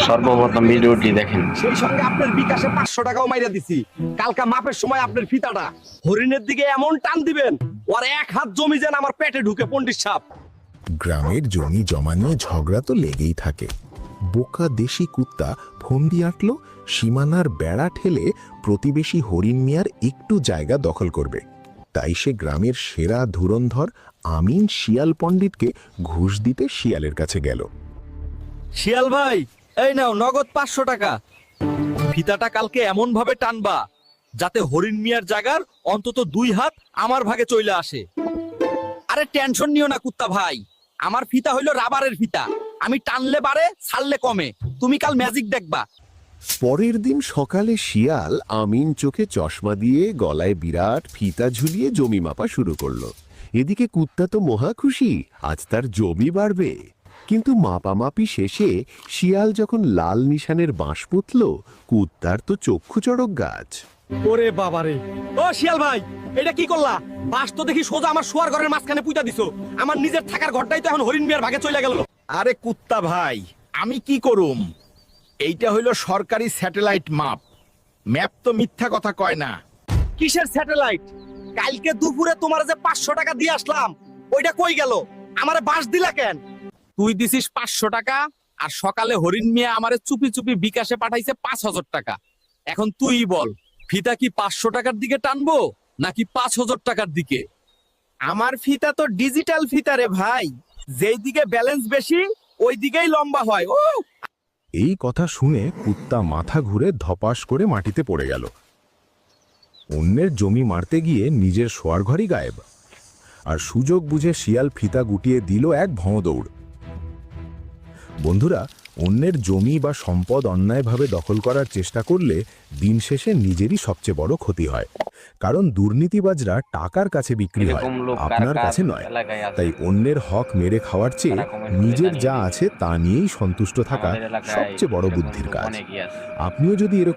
সর্বপ্রথম ভিডিওটি দেখেন। সেই সঙ্গে আপনার বিকাশে 500 টাকাও মাইরা দিছি। কালকা মাপের সময় আপনার ফিতাটা হরিণের দিকে এমন টান দিবেন, ওর এক হাত জমি যেন আমার পেটে ঢুকে পণ্ডিত সাহেব। গ্রামের জমি জমা নিয়ে ঝগড়া তো লেগেই থাকে। বোকা দেশি কুত্তা ফন্দি আঁটল সীমানার বেড়া ঠেলে প্রতিবেশী হরিণ মিয়ার একটু জায়গা দখল করবে। তাই সে গ্রামের সেরা ধুরন্ধর আমিন শিয়াল পণ্ডিতকে ঘুষ দিতে শিয়ালের কাছে গেল। শিয়াল ভাই, এই নাও নগদ 500 টাকা। ফিতাটা কালকে এমন ভাবে টানবা যাতে হরিণ মিয়ার জায়গার অন্তত 2 হাত আমার ভাগে চলে আসে। আরে টেনশন নিও না কুত্তা ভাই, আমার ফিতা হইলো রাবারের ফিতা, আমি টানলে বাড়ে ছাড়লে কমে। তুমি কাল ম্যাজিক দেখবা। পরের দিন সকালে শিয়াল আমিন চোখে চশমা দিয়ে গলায় বিরাট ফিতা ঝুলিয়ে জমি মাপা শুরু করলো। এদিকে কুত্তা তো মহা খুশি, আজ তার জমি বাড়বে। কিন্তু মাপামাপি শেষে শিয়াল যখন লাল নিশানের বাঁশ পুঁতল, কুত্তার তো চক্ষু চড়ক গাছ। ওরে বাবারে, ও শিয়াল ভাই, এটা কি করলা? বাস তো দেখি সোজা আমার শোয়ার ঘরের মাঝখানে পুঁতা দিছো। আমার নিজের থাকার ঘরটাই তো এখন হরিণ মিয়ার ভাগে চলে গেল। আরে কুত্তা ভাই, আমি কি করুম? এইটা হইলো সরকারি স্যাটেলাইট মাপ। ম্যাপ তো মিথ্যা কথা কয় না। কিসের স্যাটেলাইট? কালকে দুপুরে তোমার যে 500 টাকা দিয়ে আসলাম, ওইটা কই গেল? আমারে বাস দিলা কেন? তুই দিছিস 500 টাকা, আর সকালে হরিণ মিয়া আমারে চুপি চুপি বিকাশে পাঠাইছে 5000 টাকা। এখন তুই বল, ফিতা কি 500 টাকার দিকে টানবো নাকি 5000 টাকার দিকে? আমার ফিতা তো ডিজিটাল ফিতা রে ভাই, যেই দিকে ব্যালেন্স বেশি ওই দিকেই লম্বা হয়। ও এই কথা শুনে কুত্তা মাথা ঘুরে ধপাস করে মাটিতে পড়ে গেল। অন্যের জমি মারতে গিয়ে নিজের শোয়ার ঘরই গায়েব। আর সুযোগ বুঝে শিয়াল ফিতা গুটিয়ে দিল এক ভঁদৌড়। বন্ধুরা, অন্যের জমি বা সম্পদ অন্যায়ভাবে দখল করার চেষ্টা করলে দিন শেষে নিজেরই সবচেয়ে বড় ক্ষতি হয়। কারণ দুর্নীতিবাজরা টাকার কাছে বিক্রি হয়, এরকম লোক আপনার কার কাছে নয়। এলাকায় আছে? তাই অন্যের হক মেরে খাওয়ার চেয়ে তারা comment করে নিজের জানিয়ে যা দিন। আছে তা নিয়েই সন্তুষ্ট থাকা আমাদের এলাকায় সবচেয়ে বড় এরকম বুদ্ধির কাজ। অনেকই আছে। আপনিও যদি এরকম